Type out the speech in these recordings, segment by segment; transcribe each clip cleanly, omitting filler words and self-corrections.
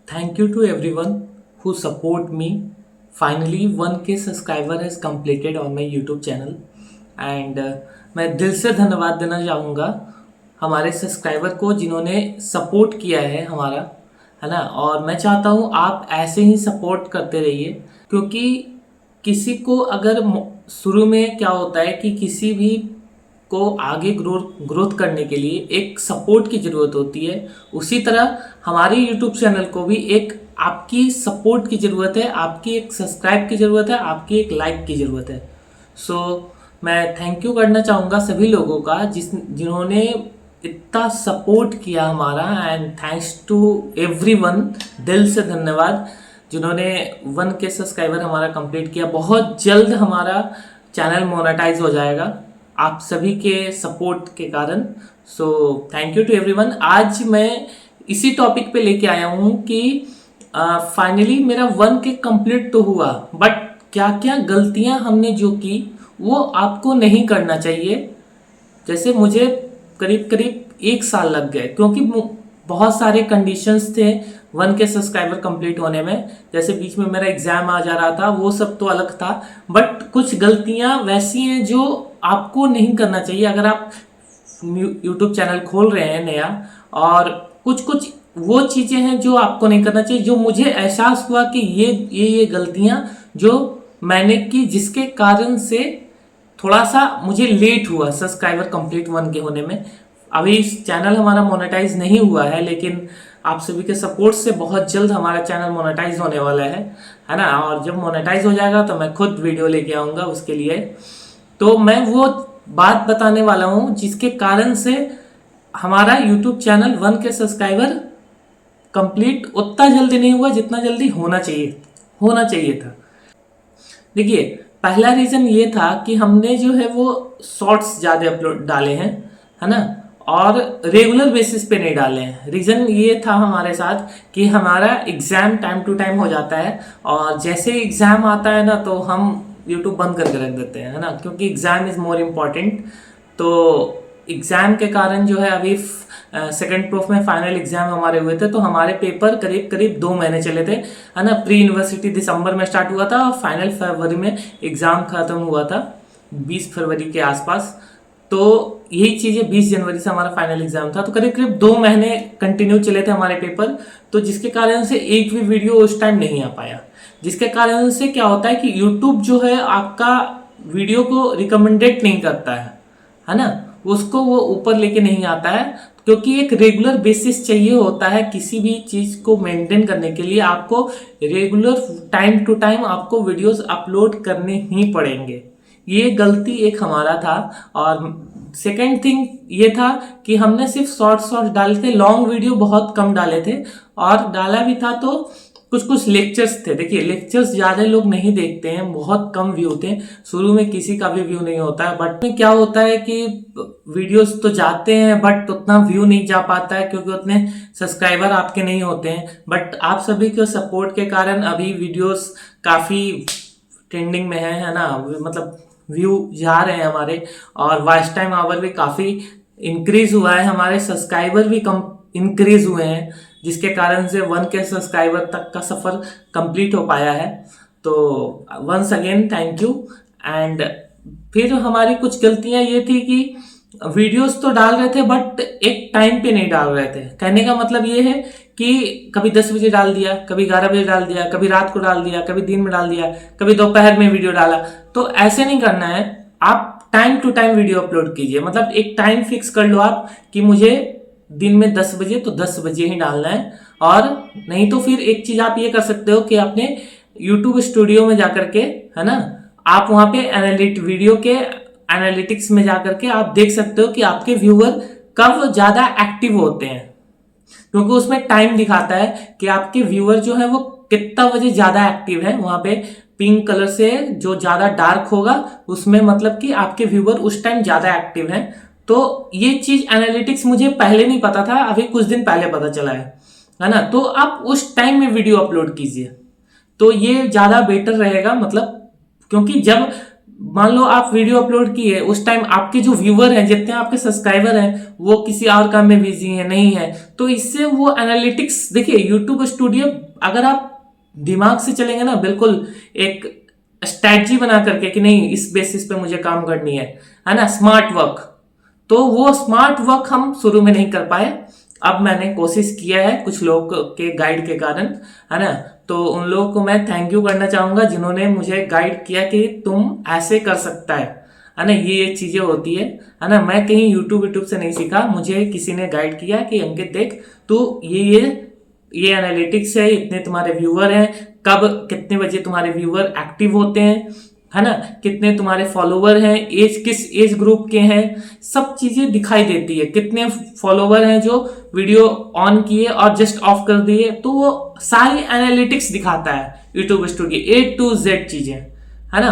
Thank you to everyone who support me. Finally, 1K subscriber has completed on my YouTube channel and मैं दिल से धन्यवाद देना चाहूँगा हमारे सब्सक्राइबर को जिन्होंने सपोर्ट किया है हमारा, है ना। और मैं चाहता हूँ आप ऐसे ही सपोर्ट करते रहिए, क्योंकि किसी को अगर शुरू में क्या होता है कि किसी भी को आगे ग्रोथ करने के लिए एक सपोर्ट की ज़रूरत होती है। उसी तरह हमारे यूट्यूब चैनल को भी एक आपकी सपोर्ट की ज़रूरत है, आपकी एक सब्सक्राइब की ज़रूरत है, आपकी एक लाइक की ज़रूरत है। मैं थैंक यू करना चाहूँगा सभी लोगों का जिन्होंने इतना सपोर्ट किया हमारा, एंड थैंक्स टू एवरीवन, दिल से धन्यवाद जिन्होंने 1K सब्सक्राइबर हमारा कंप्लीट किया। बहुत जल्द हमारा चैनल मोनेटाइज हो जाएगा आप सभी के सपोर्ट के कारण। Thank you to everyone. आज मैं इसी टॉपिक पे लेके आया हूँ कि फाइनली मेरा 1K कंप्लीट तो हुआ, बट क्या क्या गलतियाँ हमने जो की वो आपको नहीं करना चाहिए। जैसे मुझे करीब करीब 1 साल लग गए, क्योंकि बहुत सारे कंडीशंस थे 1K सब्सक्राइबर कंप्लीट होने में। जैसे बीच में मेरा एग्ज़ाम आ जा रहा था, वो सब तो अलग था, बट कुछ गलतियां वैसी हैं जो आपको नहीं करना चाहिए अगर आप यूट्यूब चैनल खोल रहे हैं नया। और कुछ वो चीज़ें हैं जो आपको नहीं करना चाहिए, जो मुझे एहसास हुआ कि ये गलतियां जो मैंने की, जिसके कारण से थोड़ा सा मुझे लेट हुआ सब्सक्राइबर कंप्लीट 1K होने में। अभी इस चैनल हमारा मोनेटाइज नहीं हुआ है, लेकिन आप सभी के सपोर्ट से बहुत जल्द हमारा चैनल मोनेटाइज होने वाला है ना। और जब मोनेटाइज हो जाएगा तो मैं खुद वीडियो लेके आऊँगा उसके लिए। तो मैं वो बात बताने वाला हूँ जिसके कारण से हमारा YouTube channel 1K subscriber complete उतना जल्दी नहीं हुआ जितना जल्दी होना चाहिए था। देखिए, पहला रीज़न ये था कि हमने जो है वो शॉर्ट्स ज़्यादा अपलोड डाले हैं, है ना, और रेगुलर बेसिस पे नहीं डाले हैं। रीज़न ये था हमारे साथ कि हमारा एग्ज़ाम टाइम टू टाइम हो जाता है, और जैसे एग्ज़ाम आता है ना तो हम यूट्यूब बंद करके रख देते हैं, है ना, क्योंकि एग्ज़ाम इज़ मोर इम्पॉर्टेंट। तो एग्ज़ाम के कारण जो है अभी सेकेंड प्रूफ में फाइनल एग्जाम हमारे हुए थे, तो हमारे पेपर करीब करीब 2 महीने चले थे, है ना। प्री यूनिवर्सिटी दिसंबर में स्टार्ट हुआ था और फाइनल फरवरी में एग्ज़ाम ख़त्म हुआ था, 20 फरवरी के आसपास। तो यही चीज़ें 20 जनवरी से हमारा फाइनल एग्जाम था, तो करीब करीब 2 महीने कंटिन्यू चले थे हमारे पेपर। तो जिसके कारण से एक भी वीडियो उस टाइम नहीं आ पाया, जिसके कारण से क्या होता है कि यूट्यूब जो है आपका वीडियो को रिकमेंडेड नहीं करता है ना, उसको वो ऊपर लेके नहीं आता है, क्योंकि एक रेगुलर बेसिस चाहिए होता है किसी भी चीज़ को मेंटेन करने के लिए। आपको रेगुलर टाइम टू टाइम आपको वीडियोस अपलोड करने ही पड़ेंगे। ये गलती एक हमारा था। और सेकेंड थिंग ये था कि हमने सिर्फ शॉर्ट्स डाले थे, लॉन्ग वीडियो बहुत कम डाले थे, और डाला भी था तो कुछ लेक्चर्स थे। देखिए, लेक्चर्स ज़्यादा लोग नहीं देखते हैं, बहुत कम व्यू थे, शुरू में किसी का भी व्यू नहीं होता है। बट में क्या होता है कि वीडियोस तो जाते हैं बट उतना व्यू नहीं जा पाता है, क्योंकि उतने सब्सक्राइबर आपके नहीं होते हैं। बट आप सभी के सपोर्ट के कारण अभी वीडियोस काफ़ी ट्रेंडिंग में है ना, मतलब व्यू जा रहे हैं हमारे, और वॉच टाइम आवर भी काफ़ी इंक्रीज हुआ है, हमारे सब्सक्राइबर भी कम इंक्रीज हुए हैं, जिसके कारण से 1K सब्सक्राइबर तक का सफ़र कंप्लीट हो पाया है। तो once again thank you. And फिर हमारी कुछ गलतियां ये थी कि वीडियोस तो डाल रहे थे बट एक टाइम पे नहीं डाल रहे थे। कहने का मतलब ये है कि कभी 10 बजे डाल दिया, कभी 11 बजे डाल दिया, कभी रात को डाल दिया, कभी दिन में डाल दिया, कभी दोपहर में वीडियो डाला। तो ऐसे नहीं करना है, आप time to time video upload कीजिए। मतलब एक टाइम फिक्स कर लो आप कि मुझे दिन में 10 बजे तो 10 बजे ही डालना है। और नहीं तो फिर एक चीज आप ये कर सकते हो कि अपने YouTube स्टूडियो में जाकर के, है ना, आप वहां पे वीडियो के एनालिटिक्स में जाकर के आप देख सकते हो कि आपके व्यूअर कब ज्यादा एक्टिव होते हैं, क्योंकि उसमें टाइम दिखाता है कि आपके व्यूअर जो है वो कितना बजे ज्यादा एक्टिव है। वहां पे पिंक कलर से जो ज्यादा डार्क होगा उसमें मतलब कि आपके व्यूअर उस टाइम ज्यादा एक्टिव हैं। तो ये चीज एनालिटिक्स मुझे पहले नहीं पता था, अभी कुछ दिन पहले पता चला है ना। तो आप उस टाइम में वीडियो अपलोड कीजिए, तो ये ज्यादा बेटर रहेगा। मतलब क्योंकि जब मान लो आप वीडियो अपलोड किए, उस टाइम आपके जो व्यूअर हैं, जितने आपके सब्सक्राइबर हैं, वो किसी और काम में बिजी हैं, नहीं है, तो इससे वो एनालिटिक्स, देखिए यूट्यूब स्टूडियो अगर आप दिमाग से चलेंगे ना, बिल्कुल एक स्ट्रैटेजी बना करके कि नहीं इस बेसिस पे मुझे काम करनी है ना, स्मार्ट वर्क, तो वो स्मार्ट वर्क हम शुरू में नहीं कर पाए। अब मैंने कोशिश किया है कुछ लोग के गाइड के कारण, है ना, तो उन लोगों को मैं थैंक यू करना चाहूंगा जिन्होंने मुझे गाइड किया कि तुम ऐसे कर सकता है ना, ये चीजें होती है ना। मैं कहीं यूट्यूब से नहीं सीखा, मुझे किसी ने गाइड किया कि अंकित देख तू ये एनालिटिक्स है, इतने तुम्हारे व्यूअर हैं, कब कितने बजे तुम्हारे व्यूअर एक्टिव होते हैं, है ना, कितने तुम्हारे फॉलोवर हैं, एज किस एज ग्रुप के हैं, सब चीजें दिखाई देती है, कितने फॉलोवर हैं जो वीडियो ऑन किए और जस्ट ऑफ कर दिए, तो वो सारी एनालिटिक्स दिखाता है YouTube studio, A to Z चीजें, है ना।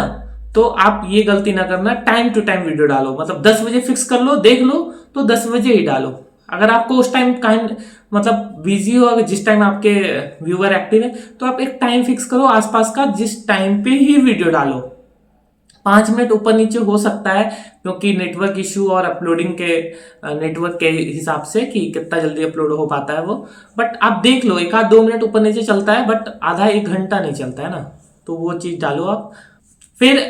तो आप ये गलती ना करना, टाइम टू टाइम वीडियो डालो, मतलब 10 बजे फिक्स कर लो, देख लो तो 10 बजे ही डालो। अगर आपको उस टाइम मतलब बिजी हो, अगर जिस टाइम आपके व्यूअर एक्टिव है, तो आप एक टाइम फिक्स करो आसपास का, जिस टाइम पे ही वीडियो डालो। 5 मिनट ऊपर नीचे हो सकता है क्योंकि नेटवर्क इश्यू और अपलोडिंग के नेटवर्क के हिसाब से कि कितना जल्दी अपलोड हो पाता है वो, बट आप देख लो 1-2 मिनट ऊपर नीचे चलता है, बट आधा 1 घंटा नहीं चलता है ना, तो वो चीज डालो आप। फिर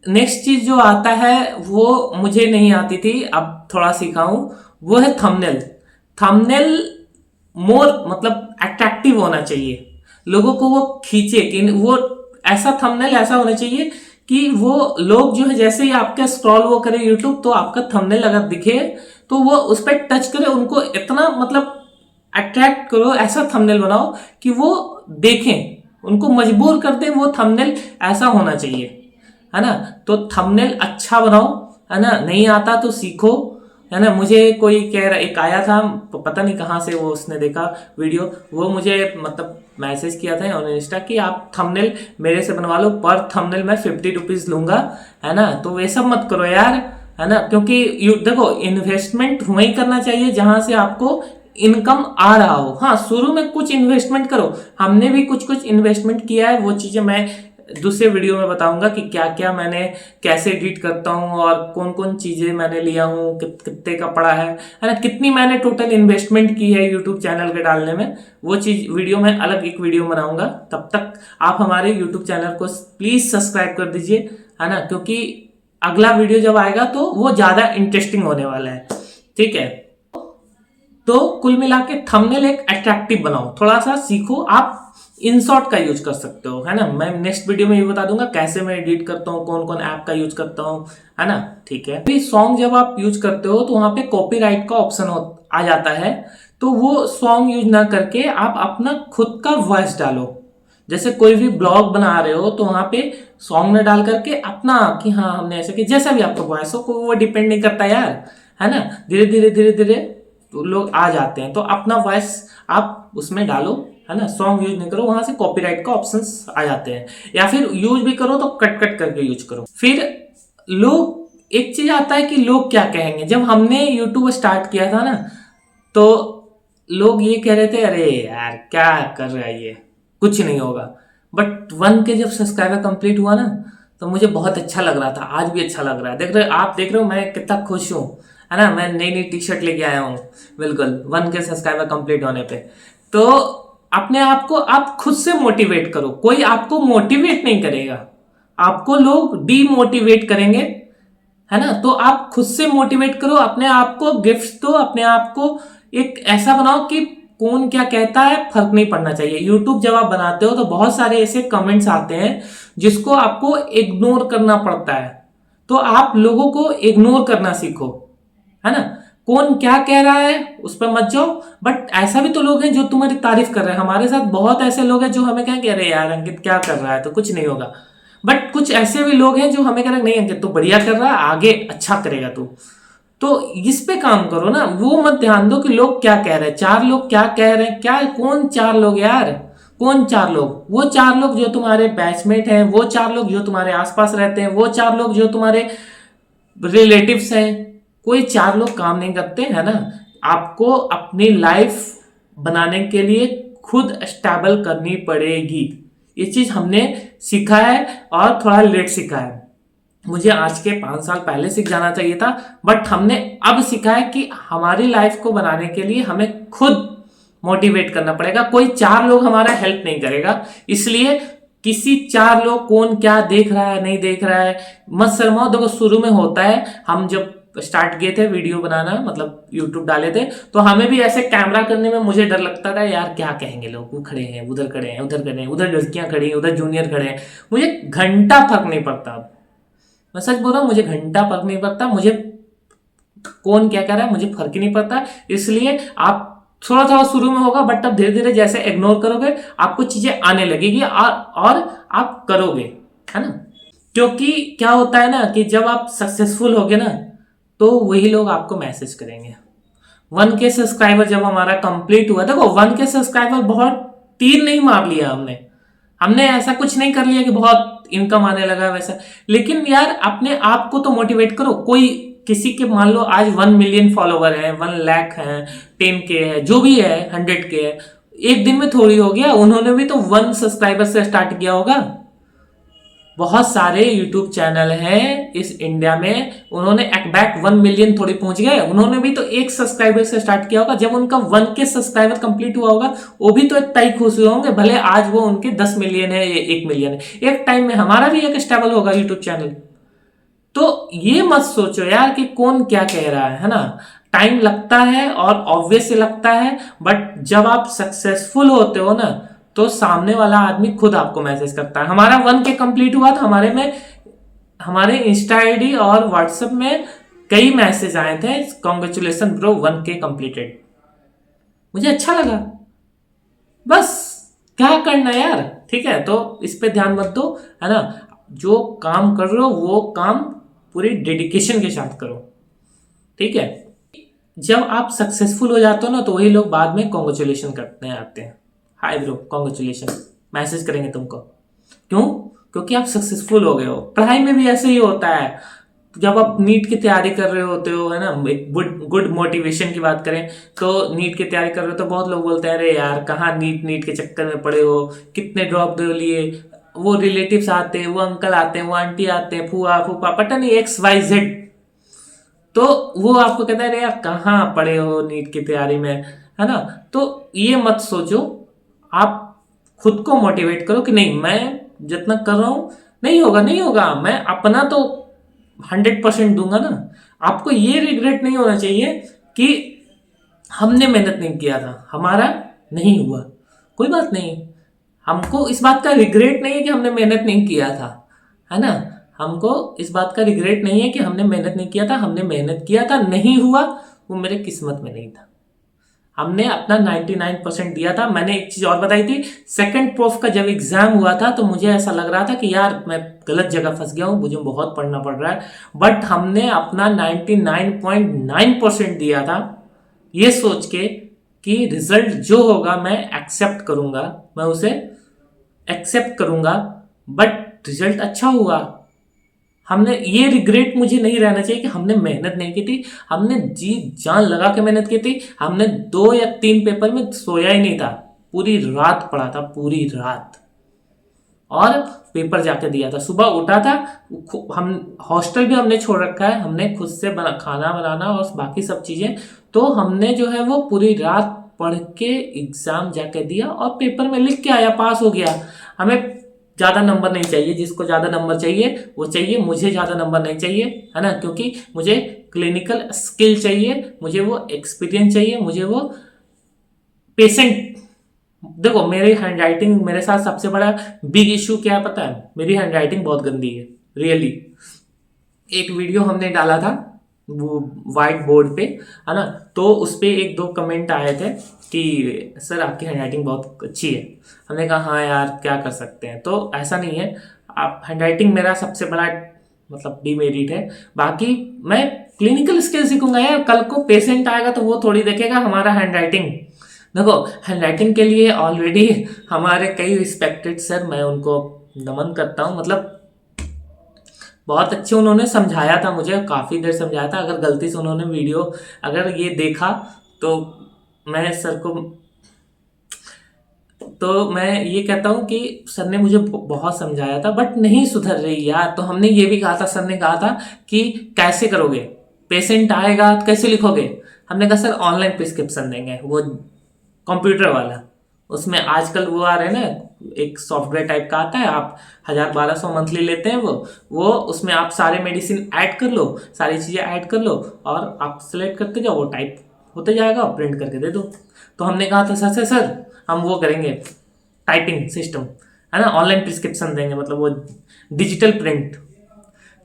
नेक्स्ट चीज जो आता है वो मुझे नहीं आती थी, अब थोड़ा सीखा हूं, वो है थंबनेल। थंबनेल मोर मतलब अट्रैक्टिव होना चाहिए, लोगों को वो खींचे, कि वो ऐसा थंबनेल ऐसा होना चाहिए कि वो लोग जो है जैसे ही आपका स्क्रॉल वो करे यूट्यूब, तो आपका थंबनेल अगर दिखे तो वो उस पर टच करे, उनको इतना मतलब अट्रैक्ट करो, ऐसा थंबनेल बनाओ कि वो देखें, उनको मजबूर कर दे, वो थंबनेल ऐसा होना चाहिए, है ना। तो थंबनेल अच्छा बनाओ, है ना, नहीं आता तो सीखो, है ना। मुझे कोई कह रहा, एक आया था, पता नहीं कहाँ से वो उसने देखा वीडियो, वो मुझे मतलब मैसेज किया था ऑन इंस्टा कि आप थंबनेल मेरे से बनवा लो, पर थंबनेल मैं 50 रुपीज लूंगा, है ना। तो वे सब मत करो यार, है ना, क्योंकि देखो इन्वेस्टमेंट वही करना चाहिए जहां से आपको इनकम आ रहा हो। हाँ, शुरू में कुछ इन्वेस्टमेंट करो, हमने भी कुछ कुछ इन्वेस्टमेंट किया है, वो चीजें मैं दूसरे वीडियो में बताऊंगा कि क्या क्या मैंने कैसे एडिट करता हूँ और कौन कौन चीजें मैंने लिया हूँ, कितने का पड़ा है ना, कितनी मैंने टोटल इन्वेस्टमेंट की है यूट्यूब चैनल के डालने में, वो चीज वीडियो में अलग एक वीडियो बनाऊंगा। तब तक आप हमारे यूट्यूब चैनल को प्लीज सब्सक्राइब कर दीजिए, है ना, क्योंकि अगला वीडियो जब आएगा तो वो ज्यादा इंटरेस्टिंग होने वाला है, ठीक है। तो कुल मिला के थंबनेल एक अट्रैक्टिव बनाओ, थोड़ा सा सीखो, आप इनशॉट का यूज कर सकते हो, है ना। मैं नेक्स्ट वीडियो में ये बता दूंगा कैसे मैं एडिट करता हूँ, कौन कौन ऐप का यूज करता हूँ, है ना, ठीक है। अभी सॉन्ग जब आप यूज करते हो तो वहां पे कॉपीराइट का ऑप्शन आ जाता है, तो वो सॉन्ग यूज ना करके आप अपना खुद का वॉइस डालो। जैसे कोई भी ब्लॉग बना रहे हो तो वहां पे सॉन्ग में डाल करके अपना, कि हाँ हमने ऐसे किया, जैसा भी आपका वॉइस हो, वो डिपेंड नहीं करता यार, है ना। धीरे धीरे धीरे धीरे तो लोग आ जाते हैं, तो अपना वॉइस आप उसमें डालो, है ना। सॉन्ग यूज नहीं करो, वहां से कॉपीराइट का ऑप्शंस आ जाते हैं, या फिर यूज भी करो तो कट कट करके यूज करो। फिर लोग, एक चीज आता है कि लोग क्या कहेंगे। जब हमने यूट्यूब स्टार्ट किया था ना, तो लोग ये कह रहे थे अरे यार क्या कर रहा है ये, कुछ नहीं होगा। बट 1K जब सब्सक्राइबर कंप्लीट हुआ ना, तो मुझे बहुत अच्छा लग रहा था, आज भी अच्छा लग रहा है। आप देख रहे हो मैं कितना खुश हूँ, है ना। मैं नई नई टी शर्ट लेके आया हूँ, बिल्कुल 1K सब्सक्राइबर कंप्लीट होने पे। तो अपने आप को आप खुद से मोटिवेट करो, कोई आपको मोटिवेट नहीं करेगा, आपको लोग डीमोटिवेट करेंगे, है ना। तो आप खुद से मोटिवेट करो, अपने आप को गिफ्ट दो, अपने आप को एक ऐसा बनाओ कि कौन क्या कहता है फर्क नहीं पड़ना चाहिए। यूट्यूब जब आप बनाते हो तो बहुत सारे ऐसे कमेंट्स आते हैं जिसको आपको इग्नोर करना पड़ता है, तो आप लोगों को इग्नोर करना सीखो, है ना। कौन क्या कह रहा है उस पर मत जाओ, बट ऐसा भी तो लोग हैं जो तुम्हारी तारीफ कर रहे हैं। हमारे साथ बहुत ऐसे लोग हैं जो हमें क्या कह रहे हैं, यार अंकित क्या कर रहा है, तो कुछ नहीं होगा। बट कुछ ऐसे भी लोग हैं जो हमें कह रहे हैं, नहीं अंकित तो बढ़िया कर रहा है, आगे अच्छा करेगा तू। तो इस पे काम करो ना, वो मत ध्यान दो कि लोग क्या कह रहे हैं, 4 लोग क्या कह रहे हैं, क्या कौन 4 लोग यार, कौन 4 लोग, वो 4 लोग जो तुम्हारे बैचमेट हैं, वो 4 लोग जो तुम्हारे आसपास रहते हैं, वो 4 लोग जो तुम्हारे रिलेटिव्स हैं। कोई 4 लोग काम नहीं करते, है ना। आपको अपनी लाइफ बनाने के लिए खुद स्टेबल करनी पड़ेगी, ये चीज हमने सीखा है और थोड़ा लेट सीखा है। मुझे आज के 5 साल पहले सीख जाना चाहिए था, बट हमने अब सीखा है कि हमारी लाइफ को बनाने के लिए हमें खुद मोटिवेट करना पड़ेगा। कोई 4 लोग हमारा हेल्प नहीं करेगा। इसलिए किसी 4 लोग कौन क्या देख रहा है नहीं देख रहा है मत शर्माओ। देखो शुरू में होता है, हम जब स्टार्ट किए थे वीडियो बनाना, मतलब यूट्यूब डाले थे, तो हमें भी ऐसे कैमरा करने में मुझे डर लगता था यार, क्या कहेंगे लोग, वो खड़े हैं उधर, खड़े हैं उधर, खड़े हैं उधर, लड़कियां खड़ी हैं उधर, जूनियर खड़े हैं। मुझे घंटा फर्क नहीं पड़ता। मैं सच बोल रहा हूँ, मुझे घंटा फर्क नहीं पड़ता। मुझे कौन क्या कर रहा है मुझे फर्क ही नहीं पड़ता। इसलिए आप थोड़ा थोड़ा शुरू में होगा, बट अब धीरे धीरे जैसे इग्नोर करोगे आपको चीजें आने लगेगी और आप करोगे, है ना। क्योंकि क्या होता है ना कि जब आप सक्सेसफुल होगे ना, तो वही लोग आपको मैसेज करेंगे। 1K सब्सक्राइबर जब हमारा कंप्लीट हुआ, देखो 1K सब्सक्राइबर बहुत तीर नहीं मार लिया हमने। हमने ऐसा कुछ नहीं कर लिया कि बहुत इनकम आने लगा वैसा। लेकिन यार अपने आप को तो मोटिवेट करो। कोई किसी के मान लो आज 1 मिलियन फॉलोवर है, 1 लाख है, 10K है, जो भी है, 100K है, एक दिन में थोड़ी हो गया। उन्होंने भी तो 1 सब्सक्राइबर से स्टार्ट किया होगा। बहुत सारे यूट्यूब चैनल हैं इस इंडिया में, उन्होंने बैक 1 मिलियन थोड़ी पहुंच गए। उन्होंने भी तो 1 सब्सक्राइबर से स्टार्ट किया होगा। जब उनका 1K सब्सक्राइबर कंप्लीट हुआ होगा, वो भी तो इतना ही खुश हुए होंगे, भले आज वो उनके 10 मिलियन है या 1 मिलियन है। एक टाइम में हमारा भी एक स्टेबल होगा यूट्यूब चैनल। तो ये मत सोचो यार कि कौन क्या कह रहा है ना। टाइम लगता है और ऑब्वियस लगता है, बट जब आप सक्सेसफुल होते हो ना, तो सामने वाला आदमी खुद आपको मैसेज करता है। हमारा 1K कंप्लीट हुआ था, हमारे इंस्टा आईडी और व्हाट्सएप में कई मैसेज आए थे, कॉन्ग्रेचुलेसन ब्रो 1K कंप्लीटेड। मुझे अच्छा लगा। बस क्या करना यार, ठीक है। तो इस पे ध्यान मत दो, है ना। जो काम कर रहे हो वो काम पूरी डेडिकेशन के साथ करो, ठीक है। जब आप सक्सेसफुल हो जाते हो ना, तो वही लोग बाद में कॉन्ग्रेचुलेशन करते हैं, आते हैं, हाय ब्रो कॉन्ग्रेचुलेशन, मैसेज करेंगे तुमको। क्यों? क्योंकि आप सक्सेसफुल हो गए हो। पढ़ाई में भी ऐसे ही होता है। जब आप नीट की तैयारी कर रहे होते हो, है ना, एक गुड मोटिवेशन की बात करें तो नीट की तैयारी कर रहे हो तो बहुत लोग बोलते हैं अरे यार कहाँ नीट के चक्कर में पड़े हो, कितने ड्रॉप दे लिए। वो रिलेटिव्स आते हैं, वो अंकल आते हैं, वो आंटी आते हैं, फूआ फूफा, पता नहीं XYZ, तो वो आपको कहता है अरे यार कहाँ पड़े हो नीट की तैयारी में, है ना। तो ये मत सोचो, आप खुद को मोटिवेट करो कि नहीं, मैं जितना कर रहा हूं नहीं होगा नहीं होगा, मैं अपना तो 100% दूंगा ना। आपको ये रिग्रेट नहीं होना चाहिए कि हमने मेहनत नहीं किया था, हमारा नहीं हुआ, कोई बात नहीं। हमको इस बात का रिग्रेट नहीं है कि हमने मेहनत नहीं किया था, है ना। हमको इस बात का रिग्रेट नहीं है कि हमने मेहनत नहीं किया था। हमने मेहनत किया था, नहीं हुआ, वो मेरे किस्मत में नहीं था। हमने अपना 99% दिया था। मैंने एक चीज और बताई थी, सेकंड प्रूफ का जब एग्जाम हुआ था तो मुझे ऐसा लग रहा था कि यार मैं गलत जगह फंस गया हूं, मुझे बहुत पढ़ना पड़ रहा है। बट हमने अपना 99.9% दिया था, ये सोच के कि रिजल्ट जो होगा मैं एक्सेप्ट करूंगा, मैं उसे एक्सेप्ट करूंगा। बट रिजल्ट अच्छा हुआ। हमने ये रिग्रेट मुझे नहीं रहना चाहिए कि हमने मेहनत नहीं की थी। हमने जी जान लगा के मेहनत की थी। हमने 2 या 3 पेपर में सोया ही नहीं था, पूरी रात पढ़ा था, पूरी रात, और पेपर जाके दिया था। सुबह उठा था, हम हॉस्टल भी हमने छोड़ रखा है, हमने खुद से खाना बनाना और बाकी सब चीजें। तो हमने जो है वो पूरी रात पढ़ के एग्जाम जाके दिया और पेपर में लिख के आया, पास हो गया। हमें ज्यादा नंबर नहीं चाहिए, जिसको ज्यादा नंबर चाहिए वो चाहिए, मुझे ज्यादा नंबर नहीं चाहिए, है ना। क्योंकि मुझे क्लिनिकल स्किल चाहिए, मुझे वो एक्सपीरियंस चाहिए, मुझे वो पेशेंट। देखो मेरी हैंडराइटिंग, मेरे साथ सबसे बड़ा बिग इशू क्या है पता है, मेरी हैंडराइटिंग बहुत गंदी है, रियली। एक वीडियो हमने डाला था वो व्हाइट बोर्ड पे, है ना, तो उस पे 1-2 कमेंट आए थे कि सर आपकी हैंडराइटिंग बहुत अच्छी है। हमने कहा हाँ यार क्या कर सकते हैं। तो ऐसा नहीं है, आप हैंडराइटिंग मेरा सबसे बड़ा मतलब डिमेरिट है। बाकी मैं क्लिनिकल स्किल सीखूंगा यार, कल को पेशेंट आएगा तो वो थोड़ी देखेगा हमारा हैंडराइटिंग। देखो हैंडराइटिंग के लिए ऑलरेडी हमारे कई रिस्पेक्टेड सर, मैं उनको नमन करता हूँ, मतलब बहुत अच्छे उन्होंने समझाया था मुझे, काफ़ी देर समझाया था। अगर गलती से उन्होंने वीडियो अगर ये देखा तो मैं सर को तो मैं ये कहता हूँ कि सर ने मुझे बहुत समझाया था बट नहीं सुधर रही यार। तो हमने ये भी कहा था, सर ने कहा था कि कैसे करोगे, पेशेंट आएगा तो कैसे लिखोगे। हमने कहा सर ऑनलाइन प्रिस्क्रिप्शन देंगे, वो कंप्यूटर वाला। उसमें आजकल वो आ रहे हैं ना, एक सॉफ्टवेयर टाइप का आता है, आप 1000-1200 मंथली लेते हैं वो उसमें आप सारे मेडिसिन ऐड कर लो, सारी चीज़ें ऐड कर लो और आप सेलेक्ट करते जाओ, वो टाइप होते जाएगा, प्रिंट करके दे दो। तो हमने कहा था सर हम वो करेंगे, टाइपिंग सिस्टम है ना, ऑनलाइन प्रिस्क्रिप्शन देंगे, मतलब वो डिजिटल प्रिंट।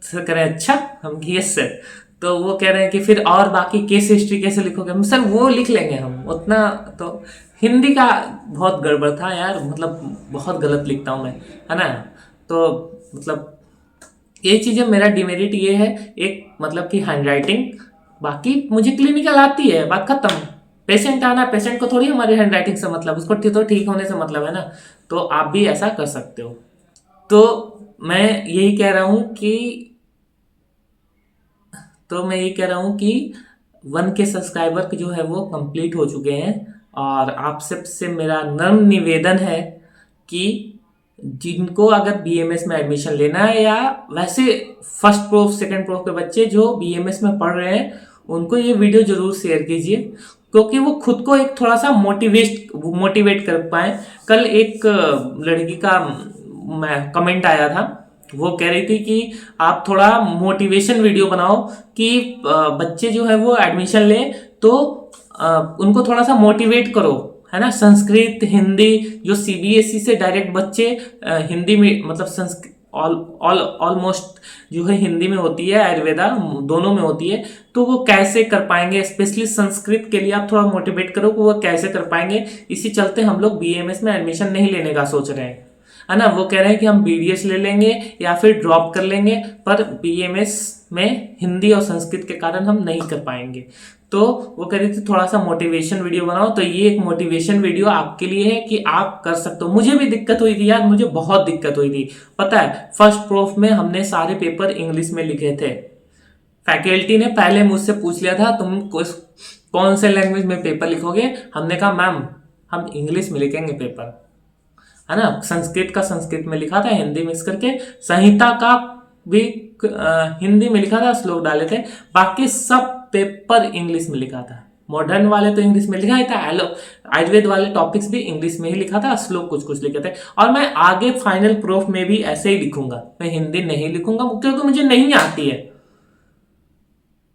सर कह रहे हैं अच्छा, हम यस सर। तो वो कह रहे हैं कि फिर और बाकी केस हिस्ट्री कैसे लिखोगे। हम सर वो लिख लेंगे हम उतना। तो हिंदी का बहुत गड़बड़ था यार, मतलब बहुत गलत लिखता हूँ मैं, है ना। तो मतलब ये चीज़ें, मेरा डिमेरिट ये है एक, मतलब कि हैंड राइटिंग। बाकी मुझे क्लिनिकल आती है, बात खत्म। पेशेंट आना, पेशेंट को थोड़ी हमारी हैंड राइटिंग से मतलब, उसको तो ठीक होने से मतलब है ना। तो आप भी ऐसा कर सकते हो। तो मैं यही कह रहा हूँ कि तो मैं ये कह रहा हूँ कि 1K सब्सक्राइबर जो है वो कंप्लीट हो चुके हैं। और आप सबसे मेरा नम्र निवेदन है कि जिनको अगर बीएमएस में एडमिशन लेना है, या वैसे फर्स्ट प्रूफ सेकंड प्रूफ के बच्चे जो बीएमएस में पढ़ रहे हैं, उनको ये वीडियो जरूर शेयर कीजिए, क्योंकि वो खुद को एक थोड़ा सा मोटिवेट कर पाए। कल एक लड़की का कमेंट आया था, वो कह रही थी कि आप थोड़ा मोटिवेशन वीडियो बनाओ कि बच्चे जो है वो एडमिशन ले, तो उनको थोड़ा सा मोटिवेट करो, है ना। संस्कृत हिंदी, जो सीबीएसई से डायरेक्ट बच्चे हिंदी में, मतलब संस्कृत ऑलमोस्ट जो है हिंदी में होती है, आयुर्वेदा दोनों में होती है, तो वो कैसे कर पाएंगे। स्पेशली संस्कृत के लिए आप थोड़ा मोटिवेट करो कि वो कैसे कर पाएंगे। इसी चलते हम लोग बीएमएस में एडमिशन नहीं लेने का सोच रहे हैं, है ना। वो कह रहे हैं कि हम बीडीएस ले लेंगे या फिर ड्रॉप कर लेंगे, पर बीएमएस में हिंदी और संस्कृत के कारण हम नहीं कर पाएंगे। तो वो कह रही थी थोड़ा सा मोटिवेशन वीडियो बनाओ। तो ये एक मोटिवेशन वीडियो आपके लिए है कि आप कर सकते हो। मुझे भी दिक्कत हुई थी यार, मुझे बहुत दिक्कत हुई थी। पता है, फर्स्ट प्रूफ में हमने सारे पेपर इंग्लिश में लिखे थे। फैकल्टी ने पहले मुझसे पूछ लिया था तुम कौन से लैंग्वेज में पेपर लिखोगे। हमने कहा मैम हम इंग्लिश में लिखेंगे पेपर, है ना। संस्कृत का संस्कृत में लिखा था, हिंदी मिक्स करके। संहिता का भी हिंदी में लिखा था, श्लोक डाले थे। बाकी सब पेपर इंग्लिश में लिखा था। मॉडर्न वाले तो इंग्लिश में लिखा ही था, आयुर्वेद वाले टॉपिक्स भी इंग्लिश में ही लिखा था, श्लोक कुछ कुछ लिखे थे। और मैं आगे फाइनल प्रूफ में भी ऐसे ही लिखूंगा, मैं हिंदी नहीं लिखूंगा क्योंकि मुझे नहीं आती है।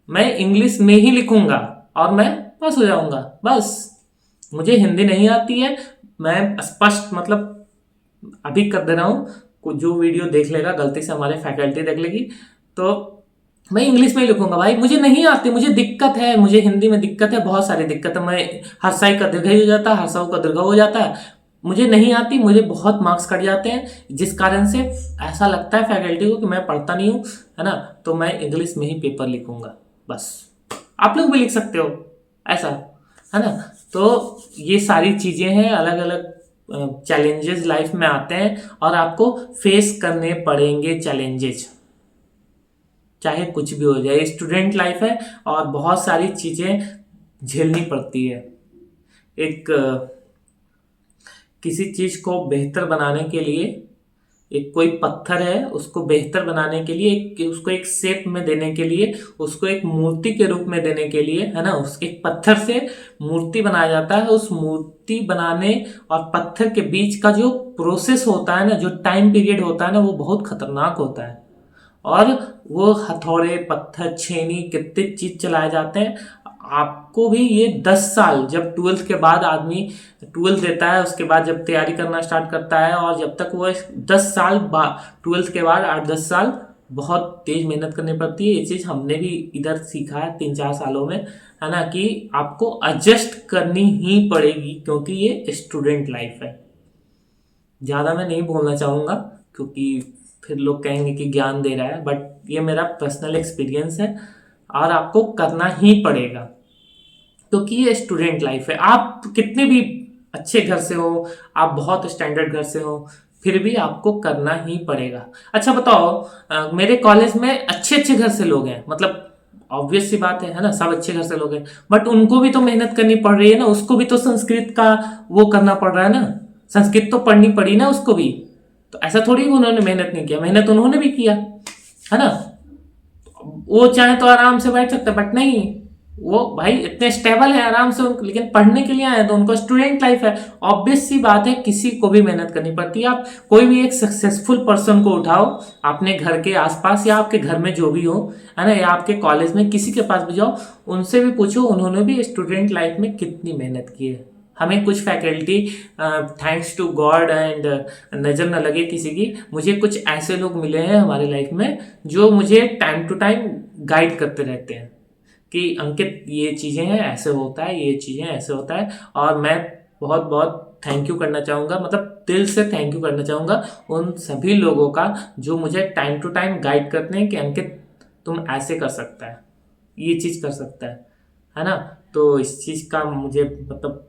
मैं इंग्लिश में ही लिखूंगा और मैं पास हो जाऊंगा, बस। मुझे हिंदी नहीं आती है, मैं स्पष्ट मतलब अभी कर दे रहा हूँ। जो वीडियो देख लेगा गलती से, हमारे फैकल्टी देख लेगी, तो मैं इंग्लिश में ही लिखूंगा। भाई मुझे नहीं आती, मुझे दिक्कत है, मुझे हिंदी में दिक्कत है, बहुत सारी दिक्कत है। मैं हर्षाई का दीर्घ हो जाता है, हर्षाऊ का दीर्घ हो जाता है। मुझे नहीं आती, मुझे बहुत मार्क्स कट जाते हैं, जिस कारण से ऐसा लगता है फैकल्टी को कि मैं पढ़ता नहीं हूँ, है ना। तो मैं इंग्लिश में ही पेपर लिखूंगा, बस। आप लोग भी लिख सकते हो ऐसा, है ना। तो ये सारी चीजें हैं, अलग अलग चैलेंजेस लाइफ में आते हैं और आपको फेस करने पड़ेंगे चैलेंजेस, चाहे कुछ भी हो जाए। स्टूडेंट लाइफ है और बहुत सारी चीजें झेलनी पड़ती है। एक किसी चीज को बेहतर बनाने के लिए, एक कोई पत्थर है उसको बेहतर बनाने के लिए, उसको एक शेप में देने के लिए, उसको एक मूर्ति के रूप में देने के लिए, है ना, उसके एक पत्थर से मूर्ति बनाया जाता है। उस मूर्ति बनाने और पत्थर के बीच का जो प्रोसेस होता है ना, जो टाइम पीरियड होता है ना, वो बहुत खतरनाक होता है। और वो हथौड़े, पत्थर, छेनी, कितने चीज चलाए जाते हैं। आपको भी ये 10 साल, जब ट्वेल्थ के बाद आदमी ट्वेल्थ देता है, उसके बाद जब तैयारी करना स्टार्ट करता है, और जब तक वो 10 साल बाद, ट्वेल्थ के बाद 8-10 साल बहुत तेज मेहनत करनी पड़ती है। ये चीज हमने भी इधर सीखा है 3-4 सालों में, है ना, कि आपको एडजस्ट करनी ही पड़ेगी, क्योंकि ये स्टूडेंट लाइफ है। ज़्यादा मैं नहीं बोलना चाहूँगा क्योंकि फिर लोग कहेंगे कि ज्ञान दे रहा है, बट ये मेरा पर्सनल एक्सपीरियंस है और आपको करना ही पड़ेगा, क्योंकि ये स्टूडेंट लाइफ है। आप कितने भी अच्छे घर से हो, आप बहुत स्टैंडर्ड घर से हो, फिर भी आपको करना ही पड़ेगा। अच्छा बताओ, मेरे कॉलेज में अच्छे अच्छे घर से लोग हैं, मतलब ऑब्वियस सी बात है ना, सब अच्छे घर से लोग हैं, बट उनको भी तो मेहनत करनी पड़ रही है ना, उसको भी तो संस्कृत का वो करना पड़ रहा है ना, संस्कृत तो पढ़नी पड़ी ना उसको भी। तो ऐसा थोड़ी उन्होंने मेहनत नहीं किया, मेहनत उन्होंने भी किया, है ना। वो चाहे तो आराम से बैठ सकते, बट नहीं, वो भाई इतने स्टेबल है आराम से लेकिन पढ़ने के लिए आए तो उनको स्टूडेंट लाइफ है। ऑब्वियस सी बात है, किसी को भी मेहनत करनी पड़ती है। आप कोई भी एक सक्सेसफुल पर्सन को उठाओ अपने घर के आसपास या आपके घर में जो भी हो, है ना, या आपके कॉलेज में किसी के पास भी जाओ, उनसे भी पूछो उन्होंने भी स्टूडेंट लाइफ में कितनी मेहनत की है। हमें कुछ faculty, thanks to god and नज़र न लगे किसी की, मुझे कुछ ऐसे लोग मिले हैं हमारे लाइफ में जो मुझे टाइम टू टाइम गाइड करते रहते हैं कि अंकित ये चीज़ें हैं, ऐसे होता है, ये चीज़ें ऐसे होता है। और मैं बहुत बहुत थैंक यू करना चाहूँगा, मतलब दिल से थैंक यू करना चाहूँगा उन सभी लोगों का जो मुझे टाइम टू टाइम गाइड करते हैं कि अंकित तुम ऐसे कर सकता है, ये चीज़ कर सकता है ना। तो इस चीज़ का मुझे मतलब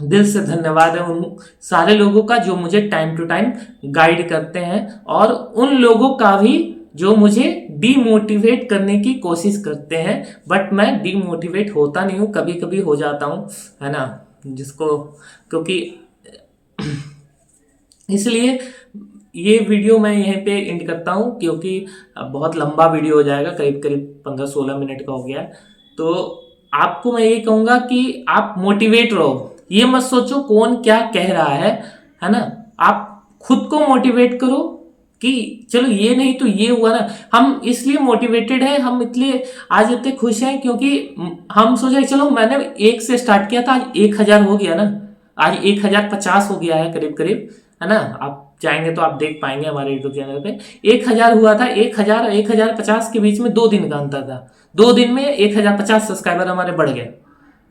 दिल से धन्यवाद है उन सारे लोगों का जो मुझे टाइम टू टाइम गाइड करते हैं, और उन लोगों का भी जो मुझे डीमोटिवेट करने की कोशिश करते हैं, बट मैं डीमोटिवेट होता नहीं हूँ, कभी कभी हो जाता हूँ, है ना, जिसको क्योंकि इसलिए ये वीडियो मैं यहीं पे एंड करता हूँ क्योंकि बहुत लंबा वीडियो हो जाएगा, करीब करीब 15-16 मिनट का हो गया है। तो आपको मैं ये कहूँगा कि आप मोटिवेट रहो, ये मत सोचो कौन क्या कह रहा है ना। आप खुद को मोटिवेट करो कि चलो ये नहीं तो ये हुआ ना। हम इसलिए मोटिवेटेड हैं, हम इसलिए आज इतने खुश हैं क्योंकि हम सोचे चलो मैंने 1 से स्टार्ट किया था, आज 1000 हो गया ना, आज 1050 हो गया है करीब करीब, है ना। आप जाएंगे तो आप देख पाएंगे हमारे यूट्यूब चैनल पे 1000 हुआ था। 1000 और 1050 के बीच में 2 दिन का अंतर था, 2 दिन में 1050 सब्सक्राइबर हमारे बढ़ गए,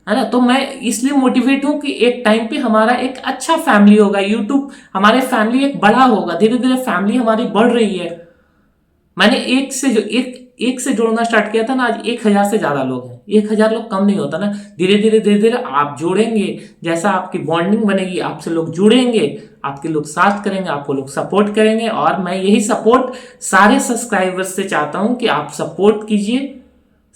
है ना। तो मैं इसलिए मोटिवेट हूँ कि एक टाइम पे हमारा एक अच्छा फैमिली होगा, यूट्यूब हमारे फैमिली एक बड़ा होगा, धीरे धीरे फैमिली हमारी बढ़ रही है। मैंने एक से जोड़ना स्टार्ट किया था ना, आज 1000 से ज्यादा लोग हैं। 1000 लोग कम नहीं होता ना, धीरे धीरे आप जोड़ेंगे, जैसा आपकी बॉन्डिंग बनेगी, आपसे लोग जुड़ेंगे, आपके लोग साथ करेंगे, आपको लोग सपोर्ट करेंगे। और मैं यही सपोर्ट सारे सब्सक्राइबर्स से चाहता हूं कि आप सपोर्ट कीजिए,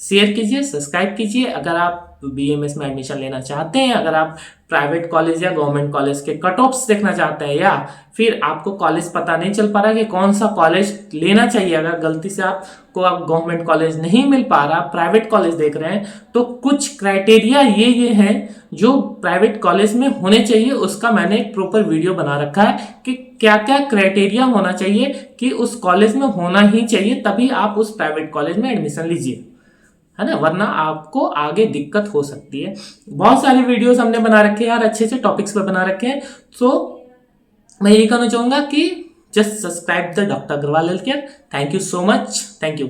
शेयर कीजिए, सब्सक्राइब कीजिए। अगर आप बीएमएस में एडमिशन लेना चाहते हैं, अगर आप प्राइवेट कॉलेज या गवर्नमेंट कॉलेज के कट ऑफ्स देखना चाहते हैं, या फिर आपको कॉलेज पता नहीं चल पा रहा कि कौन सा कॉलेज लेना चाहिए, अगर गलती से आपको आप गवर्नमेंट कॉलेज नहीं मिल पा रहा, आप प्राइवेट कॉलेज देख रहे हैं, तो कुछ क्राइटेरिया ये हैं जो प्राइवेट कॉलेज में होने चाहिए। उसका मैंने एक प्रॉपर वीडियो बना रखा है कि क्या क्या क्राइटेरिया होना चाहिए कि उस कॉलेज में होना ही चाहिए, तभी आप उस प्राइवेट कॉलेज में एडमिशन लीजिए, है ना, वरना आपको आगे दिक्कत हो सकती है। बहुत सारे वीडियोस हमने बना रखे हैं यार, अच्छे अच्छे टॉपिक्स पे बना रखे हैं। तो मैं यही कहना चाहूंगा कि just subscribe the doctor Agarwal health care. Thank you so much, thank you.